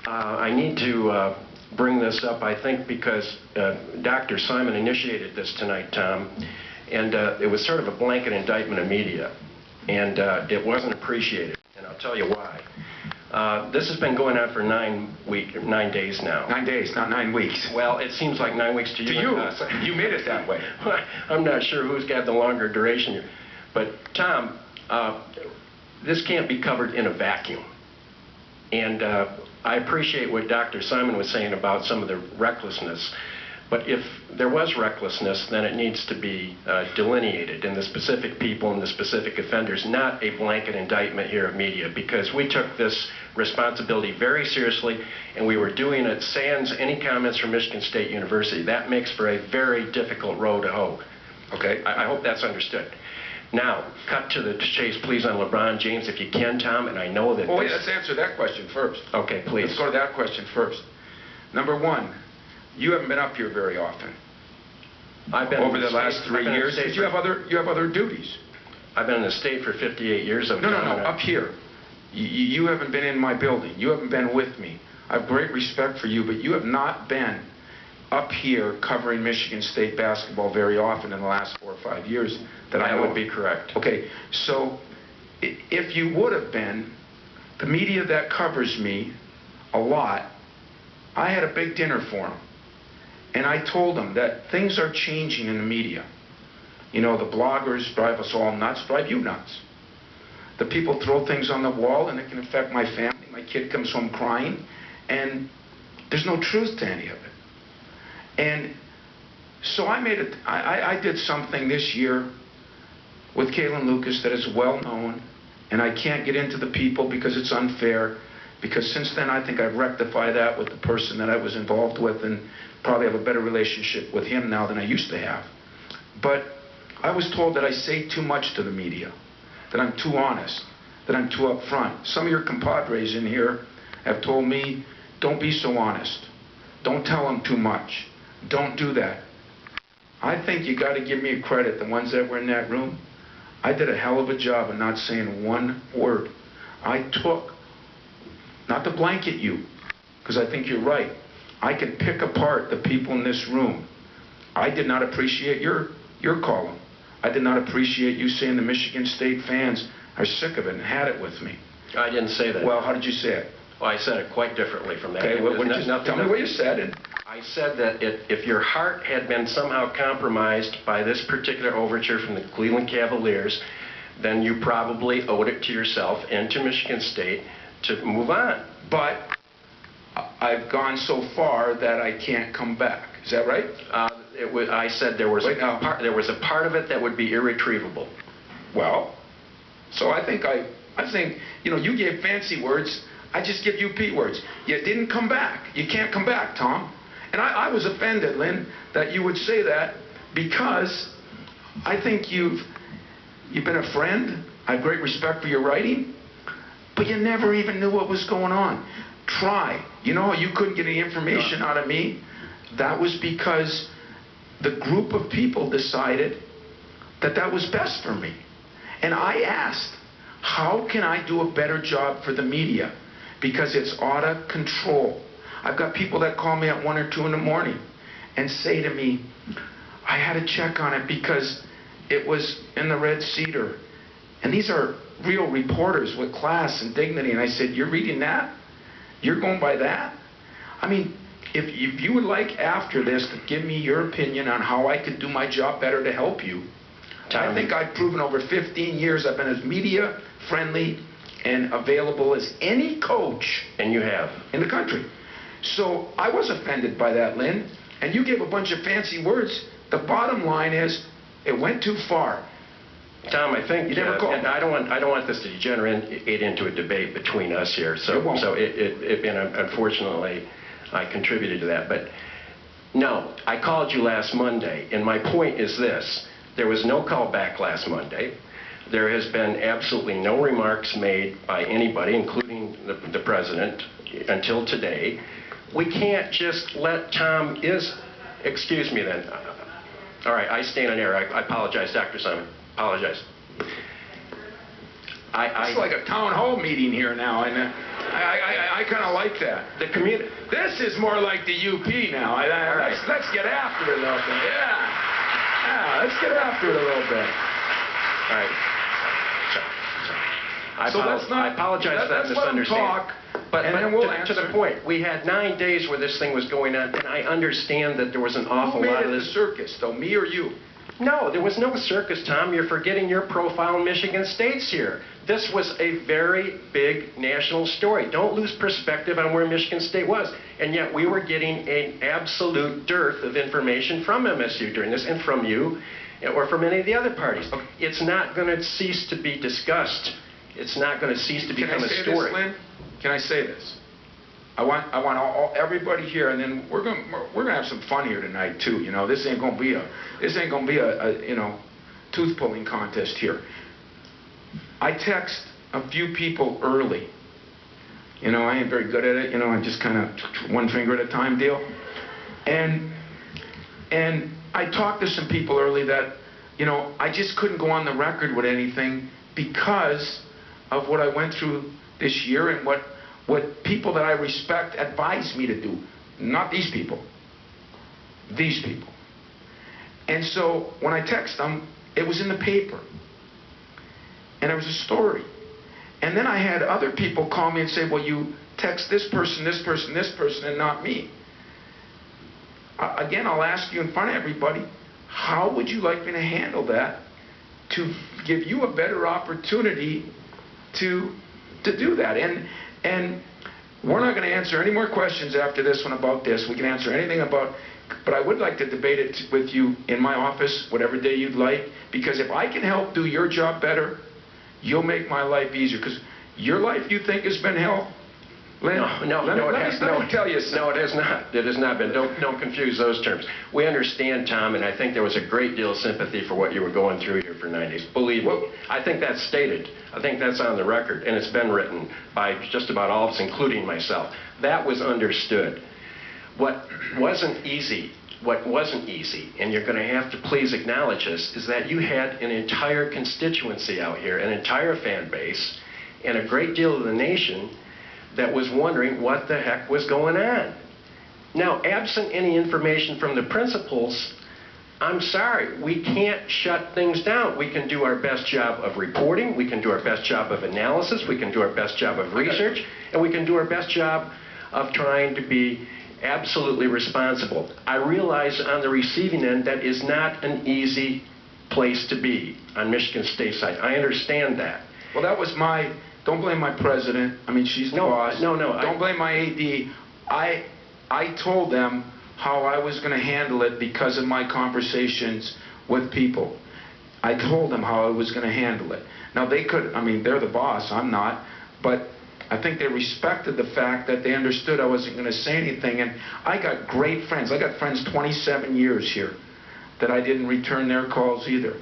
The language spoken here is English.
I need to bring this up, I think, because Dr. Simon initiated this tonight, Tom, and it was sort of a blanket indictment of media, and it wasn't appreciated, and I'll tell you why. This has been going on for 9 days now. 9 days, not 9 weeks. Well, it seems like 9 weeks to you. To you. You made it that way. I'm not sure who's got the longer duration here. But, Tom, this can't be covered in a vacuum. And I appreciate what Dr. Simon was saying about some of the recklessness. But if there was recklessness, then it needs to be delineated in the specific people and the specific offenders, not a blanket indictment here of media, because we took this responsibility very seriously, and we were doing it sans any comments from Michigan State University. That makes for a very difficult row to hoe. Okay? I hope that's understood. Now, cut to the chase, please, on LeBron James, if you can, Tom, and I know that... Oh, wait, let's answer that question first. Okay, please. Let's go to that question first. Number one, you haven't been up here very often. I've been over the last 3 years. You have other duties. I've been in the state for 58 years. No, up here. You haven't been in my building. You haven't been with me. I have great respect for you, but you have not been up here covering Michigan State basketball very often in the last 4 or 5 years that I know. That would be correct. Okay, so if you would have been, the media that covers me a lot, I had a big dinner for them. And I told them that things are changing in the media. You know, the bloggers drive us all nuts, drive you nuts. The people throw things on the wall and it can affect my family. My kid comes home crying and there's no truth to any of it. And so I did something this year with Kaylin Lucas that is well known, and I can't get into the people because it's unfair, because since then I think I've rectified that with the person that I was involved with and probably have a better relationship with him now than I used to have. But I was told that I say too much to the media, that I'm too honest, that I'm too upfront. Some of your compadres in here have told me, don't be so honest. Don't tell them too much. Don't do that. I think you got to give me a credit, the ones that were in that room. I did a hell of a job of not saying one word. I took, not to blanket you, because I think you're right. I can pick apart the people in this room. I did not appreciate your column. I did not appreciate you saying the Michigan State fans are sick of it and had it with me. I didn't say that. Well, how did you say it? Well, I said it quite differently from that. Okay, tell me what you said. I said that if your heart had been somehow compromised by this particular overture from the Cleveland Cavaliers, then you probably owed it to yourself and to Michigan State to move on. But I've gone so far that I can't come back. Is that right? I said there was a part of it that would be irretrievable. Well, so I think you know, you gave fancy words. I just give you P words. You didn't come back. You can't come back, Tom. And I was offended, Lynn, that you would say that, because I think you've been a friend. I have great respect for your writing, but you never even knew what was going on. Try. You know, you couldn't get any information out of me. That was because the group of people decided that that was best for me. And I asked, how can I do a better job for the media? Because it's out of control. I've got people that call me at 1 or 2 in the morning and say to me, I had to check on it because it was in the Red Cedar. And these are real reporters with class and dignity. And I said, you're reading that? You're going by that? I mean, if you would like after this to give me your opinion on how I could do my job better to help you, I think I've proven over 15 years I've been as media friendly and available as any coach. And you have. In the country. So I was offended by that, Lynn, and you gave a bunch of fancy words. The bottom line is, it went too far. Tom, I think you never called. I don't want this to degenerate into a debate between us here. So it won't. And unfortunately, I contributed to that. But no, I called you last Monday, and my point is this: there was no call back last Monday. There has been absolutely no remarks made by anybody, including the president, until today. We can't just let Tom excuse me then. All right, I stand on air. I apologize, Dr. Simon. Apologize. It's like a town hall meeting here now, and I kind of like that. The community. This is more like the UP now. Let's get after it a little bit. Yeah, let's get after it a little bit. All right. I apologize for that let's let them misunderstanding. talk, But and then we'll answer. to the point, we had 9 days where this thing was going on, and I understand that there was an awful Who made lot it of the this. circus, though, me or you? No, there was no circus, Tom. You're forgetting your profile in Michigan State's here. This was a very big national story. Don't lose perspective on where Michigan State was. And yet we were getting an absolute dearth of information from MSU during this, and from you, or from any of the other parties. It's not going to cease to be discussed. It's not going to cease to become a story. Can I say this, Lynn? Can I say this? I want everybody here, and then we're gonna have some fun here tonight too. You know, this ain't gonna be a you know, tooth pulling contest here. I text a few people early. You know, I ain't very good at it. You know, I just kind of one finger at a time deal. And I talked to some people early that, you know, I just couldn't go on the record with anything because of what I went through this year and what people that I respect advised me to do. Not these people. These people. And so when I text them, it was in the paper. And it was a story. And then I had other people call me and say, well, you text this person, this person, this person, and not me. Again, I'll ask you in front of everybody, how would you like me to handle that to give you a better opportunity to do that? And we're not going to answer any more questions after this one about this. We can answer anything about, but I would like to debate it with you in my office, whatever day you'd like, because if I can help do your job better, you'll make my life easier, because your life you think has been hell? Lynn, let me tell you something. No, it has not. It has not been. Don't confuse those terms. We understand, Tom, and I think there was a great deal of sympathy for what you were going through here for 9 days. Believe me. I think that's stated. I think that's on the record, and it's been written by just about all of us, including myself. That was understood. What wasn't easy, and you're going to have to please acknowledge this, is that you had an entire constituency out here, an entire fan base, and a great deal of the nation that was wondering what the heck was going on. Now, absent any information from the principals, I'm sorry, we can't shut things down. We can do our best job of reporting, we can do our best job of analysis, we can do our best job of research, and we can do our best job of trying to be absolutely responsible. I realize on the receiving end that is not an easy place to be on Michigan State side. I understand that. Well, that was my... Don't blame my president. I mean, she's the boss. No. Don't blame my AD. I told them how I was going to handle it because of my conversations with people. I told them how I was going to handle it. Now, they could, I mean, they're the boss. I'm not. But I think they respected the fact that they understood I wasn't going to say anything. And I got great friends. I got friends 27 years here that I didn't return their calls either.